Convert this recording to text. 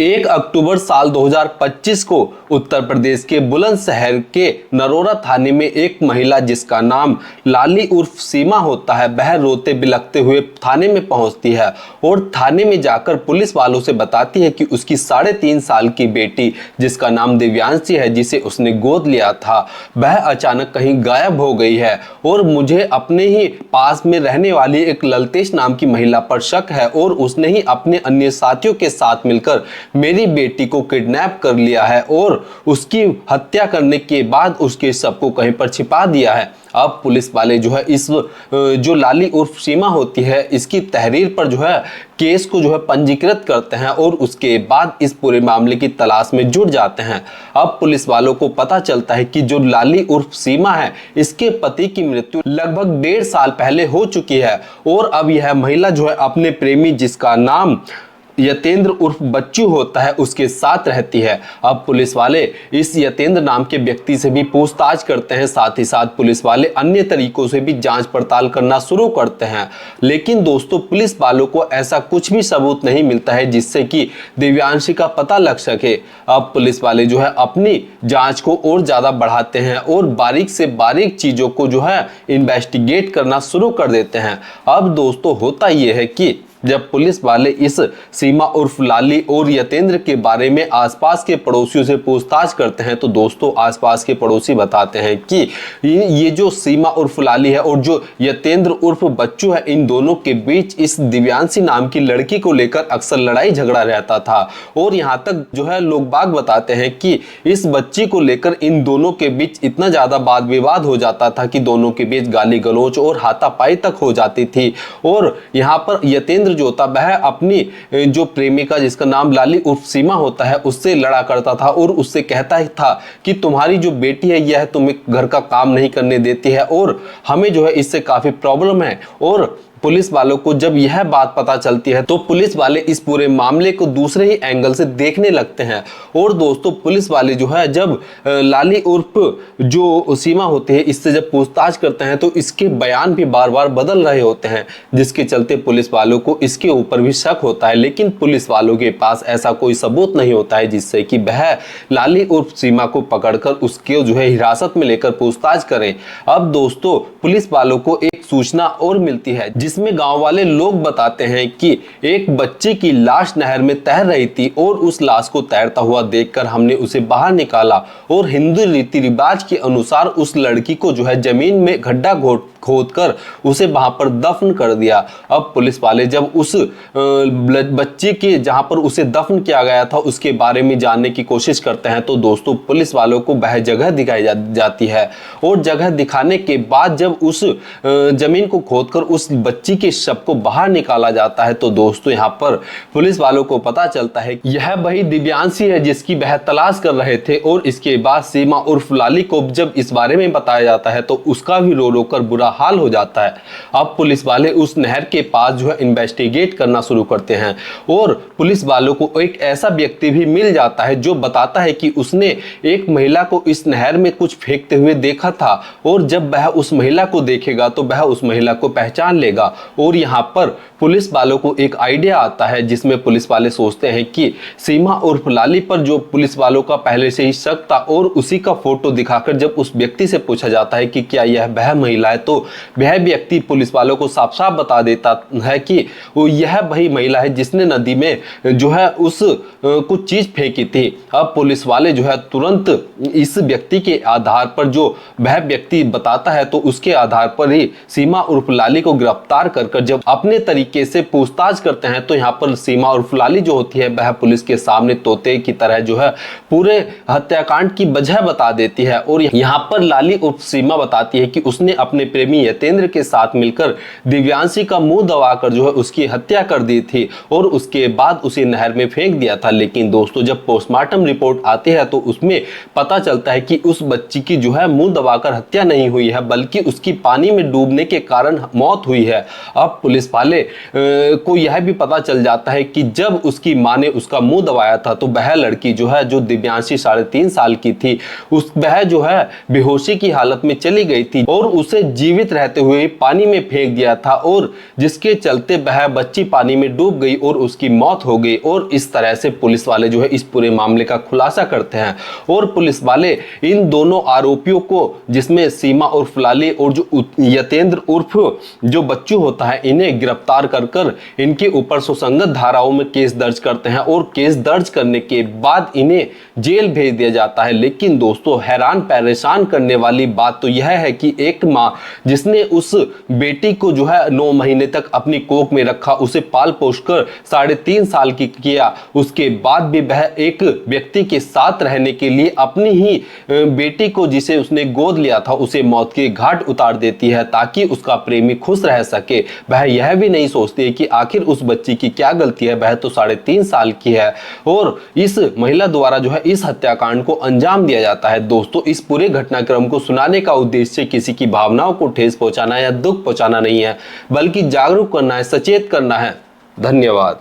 1 अक्टूबर साल 2025 को उत्तर प्रदेश के बुलंदशहर के नरोरा थाने में एक महिला जिसका नाम लाली उर्फ सीमा होता है, वह रोते बिलखते हुए थाने में पहुंचती है और थाने में जाकर पुलिस वालों से बताती है कि उसकी 3.5 साल की बेटी जिसका नाम दिव्यांशी है, जिसे उसने गोद लिया था, वह अचानक कहीं गायब हो गई है और मुझे अपने ही पास में रहने वाली एक ललतेश नाम की महिला पर शक है और उसने ही अपने अन्य साथियों के साथ मिलकर मेरी बेटी को किडनैप कर लिया है और उसकी हत्या करने के बाद उसके शव को कहीं पर छिपा दिया है। अब पुलिस वाले जो है इस जो लाली उर्फ सीमा होती है इसकी तहरीर पर जो है केस को जो है पंजीकृत करते हैं और उसके बाद इस पूरे मामले की तलाश में जुट जाते हैं। अब पुलिस वालों को पता चलता है कि जो लाली उर्फ सीमा है इसके पति की मृत्यु लगभग 1.5 साल पहले हो चुकी है और अब यह महिला जो है अपने प्रेमी जिसका नाम यतेंद्र उर्फ बच्चू होता है उसके साथ रहती है। अब पुलिस वाले इस यतेंद्र नाम के व्यक्ति से भी पूछताछ करते हैं, साथ ही साथ पुलिस वाले अन्य तरीकों से भी जांच पड़ताल करना शुरू करते हैं, लेकिन दोस्तों पुलिस वालों को ऐसा कुछ भी सबूत नहीं मिलता है जिससे कि दिव्यांशी का पता लग सके। अब पुलिस वाले जो है अपनी जांच को और ज्यादा बढ़ाते हैं और बारीक से बारीक चीजों को जो है इन्वेस्टिगेट करना शुरू कर देते हैं। अब दोस्तों होता यह है कि जब पुलिस वाले इस सीमा उर्फ लाली और यतेंद्र के बारे में आसपास के पड़ोसियों से पूछताछ करते हैं तो दोस्तों आसपास के पड़ोसी बताते हैं कि ये जो सीमा उर्फ लाली है और जो यतेंद्र उर्फ बच्चू है, इन दोनों के बीच इस दिव्यांशी नाम की लड़की को लेकर अक्सर लड़ाई झगड़ा रहता था और यहाँ तक जो है लोग बाग बताते हैं कि इस बच्ची को लेकर इन दोनों के बीच इतना ज्यादा वाद विवाद हो जाता था कि दोनों के बीच गाली गलौज और हाथापाई तक हो जाती थी और यहाँ पर यतेंद्र जो होता वह अपनी जो प्रेमिका जिसका नाम लाली उर्फ सीमा होता है उससे लड़ा करता था और उससे कहता था कि तुम्हारी जो बेटी है यह तुम्हें घर का काम नहीं करने देती है और हमें जो है इससे काफी प्रॉब्लम है। और पुलिस वालों को जब यह बात पता चलती है तो पुलिस वाले इस पूरे मामले को दूसरे ही एंगल से देखने लगते हैं और दोस्तों पुलिस वाले जो है जब लाली उर्फ जो सीमा होती है इससे जब पूछताछ करते हैं तो इसके बयान भी बार बार बदल रहे होते हैं, जिसके चलते पुलिस वालों को इसके ऊपर भी शक होता है, लेकिन पुलिस वालों के पास ऐसा कोई सबूत नहीं होता है जिससे कि वह लाली उर्फ सीमा को पकड़कर उसके जो है हिरासत में लेकर पूछताछ करें। अब दोस्तों पुलिस वालों को एक सूचना और मिलती है जिसमें गांव वाले लोग बताते हैं कि एक बच्चे की लाश नहर में तैर रही थी और उस लाश को तैरता हुआ देखकर हमने उसे बाहर निकाला और हिंदू रीति रिवाज के अनुसार उस लड़की को जो है जमीन में गड्ढा खोदकर उसे वहां पर दफन कर दिया। अब पुलिस वाले जब उस बच्चे के जहां पर उसे दफन किया गया था उसके बारे में जानने की कोशिश करते हैं तो दोस्तों पुलिस वालों को वह जगह दिखाई जाती है और जगह दिखाने के बाद जब उस जमीन को खोदकर उस बच्ची के शव को बाहर निकाला जाता है तो दोस्तों यहाँ पर पुलिस वालों को पता चलता है कि यह वही दिव्यांशी है जिसकी वह तलाश कर रहे थे। और इसके बाद सीमा उर्फ लाली को जब इस बारे में बताया जाता है तो उसका भी रो रो कर बुरा हाल हो जाता है। अब पुलिस वाले उस नहर के पास जो है इन्वेस्टिगेट करना शुरू करते हैं और पुलिस वालों को एक ऐसा व्यक्ति भी मिल जाता है जो बताता है कि उसने एक महिला को इस नहर में कुछ फेंकते हुए देखा था और जब वह उस महिला को देखेगा तो वह उस महिला को पहचान लेगा। और यहाँ पर पुलिस वालों को एक आइडिया आता है जिसमें पुलिस वाले सोचते हैं कि सीमा उर्फ लाली पर जो पुलिस वालों का पहले से ही शक था और उसी का फोटो दिखाकर जब उस व्यक्ति से पूछा जाता है कि क्या यह वह महिला है तो वह व्यक्ति पुलिस वालों को साफ साफ बता देता है कि वो यह वही महिला है जिसने नदी में जो है उस कुछ चीज फेंकी थी। अब पुलिस वाले जो है तुरंत इस व्यक्ति के आधार पर जो वह व्यक्ति बताता है तो उसके आधार पर ही सीमा उर्फ लाली को गिरफ्तार कर जब अपने तरीके से पूछताछ करते हैं तो यहाँ पर सीमा उर्फ लाली जो होती है वह पुलिस के सामने तोते की तरह जो है पूरे हत्याकांड की वजह बता देती है। और यहाँ पर लाली उर्फ सीमा बताती है कि उसने अपने प्रेमी यतेंद्र के साथ मिलकर दिव्यांशी का मुंह दबाकर जो है उसकी हत्या कर दी थी और उसके बाद उसे नहर में फेंक दिया था। लेकिन दोस्तों जब पोस्टमार्टम रिपोर्ट आती है तो उसमें पता चलता है कि उस बच्ची की जो है मुंह दबाकर हत्या नहीं हुई है बल्कि उसकी पानी में डूबने के कारण मौत हुई है। अब पुलिस वाले को यह भी पता चल जाता है कि जब उसकी मां ने उसका मुंह दबाया था तो वह लड़की जो है, जो दिव्यांशी 3.5 साल की थी, वह जो है बेहोशी की हालत में चली गई थी और उसे जीवित रहते हुए पानी में फेंक दिया था, और जिसके चलते वह बच्ची पानी में डूब गई और उसकी मौत हो गई। और इस तरह से पुलिस वाले जो है इस पूरे मामले का खुलासा करते हैं और पुलिस वाले इन दोनों आरोपियों को, जिसमें सीमा उर्फ लाली और जो यतेंद्र उर्फ जो बच्चू होता है, इन्हें गिरफ्तार कर इनके ऊपर सुसंगत धाराओं में केस दर्ज करते हैं और केस दर्ज करने के बाद इन्हें जेल भेज दिया जाता है। लेकिन दोस्तों, हैरान परेशान करने वाली बात तो यह है कि एक मां जिसने उस बेटी को जो है 9 महीने तक अपनी कोख में रखा, उसे पाल पोस कर 3.5 साल की किया, उसके बाद भी वह एक व्यक्ति के साथ रहने के लिए अपनी ही बेटी को, जिसे उसने गोद लिया था, उसे मौत के घाट उतार देती है ताकि उसका प्रेमी खुश रह सके। वह यह भी नहीं सोचती है कि आखिर उस बच्ची की क्या गलती है, वह तो 3.5 साल की है और इस महिला द्वारा जो है इस हत्याकांड को अंजाम दिया जाता है। दोस्तों, इस पूरे घटनाक्रम को सुनाने का उद्देश्य किसी की भावनाओं को ठेस पहुंचाना या दुख पहुंचाना नहीं है, बल्कि जागरूक करना है, सचेत करना है। धन्यवाद।